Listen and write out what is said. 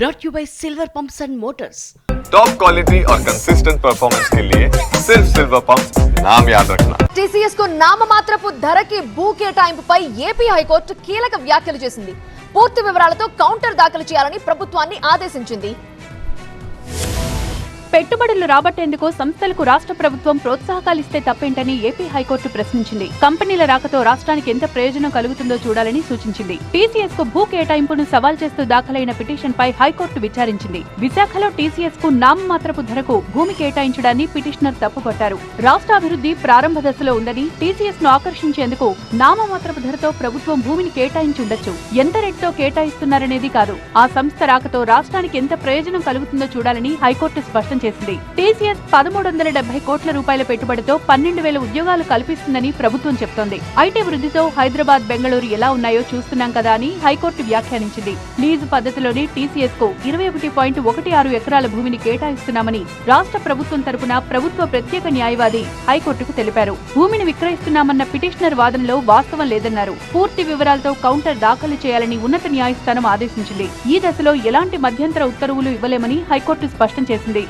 brought you by Silver Pumps and Motors. Top quality और consistent performance के लिए सिर्फ सिल्वर पंप्स नाम याद रखना। టీసీఎస్ కు నామమాత్రపు ధరకి భూ కేటాయింపుపై ఏపీ హైకోర్టు కీలక వ్యాఖ్యలు చేసింది. పూర్తి వివరాలతో కౌంటర్ దాఖలు చేయాలని ప్రభుత్వాన్ని ఆదేశించింది. పెట్టుబడులు రాబట్టేందుకు సంస్థలకు రాష్ట్ర ప్రభుత్వం ప్రోత్సాహకాలు ఇస్తే తప్పేంటని ఏపీ హైకోర్టు ప్రశ్నించింది. కంపెనీల రాకతో రాష్ట్రానికి ఎంత ప్రయోజనం కలుగుతుందో చూడాలని సూచించింది. టీసీఎస్ కు భూ కేటాయింపును సవాల్ చేస్తూ దాఖలైన పిటిషన్ పై హైకోర్టు విచారించింది. విశాఖలో టీసీఎస్ కు నామమాత్రపు ధరకు భూమి కేటాయించడాన్ని పిటిషనర్ తప్పుపట్టారు. రాష్ట్ర అభివృద్ధి ప్రారంభ దశలో ఉందని టీసీఎస్ ను ఆకర్షించేందుకు నామమాత్రపు ధరతో ప్రభుత్వం భూమిని కేటాయించి ఉండొచ్చు. ఎంత రేటుతో కేటాయిస్తున్నారనేది కాదు, ఆ సంస్థ రాకతో రాష్ట్రానికి ఎంత ప్రయోజనం కలుగుతుందో చూడాలని హైకోర్టు స్పష్టం చేసింది. టీసీఎస్ 1370 కోట్ల రూపాయల పెట్టుబడితో 12,000 ఉద్యోగాలు కల్పిస్తుందని ప్రభుత్వం చెప్తోంది. ఐటీ వృద్ధితో హైదరాబాద్, బెంగళూరు ఎలా ఉన్నాయో చూస్తున్నాం కదా అని హైకోర్టు వ్యాఖ్యానించింది. లీజు పద్ధతిలోని టీసీఎస్ కు 21.16 ఎకరాల భూమిని కేటాయిస్తున్నామని రాష్ట్ర ప్రభుత్వం తరపున ప్రభుత్వ ప్రత్యేక న్యాయవాది హైకోర్టుకు తెలిపారు. భూమిని విక్రయిస్తున్నామన్న పిటిషనర్ వాదనలో వాస్తవం లేదన్నారు. పూర్తి వివరాలతో కౌంటర్ దాఖలు చేయాలని ఉన్నత న్యాయస్థానం ఆదేశించింది. ఈ దశలో ఎలాంటి మధ్యంతర ఉత్తర్వులు ఇవ్వలేమని హైకోర్టు స్పష్టం చేసింది.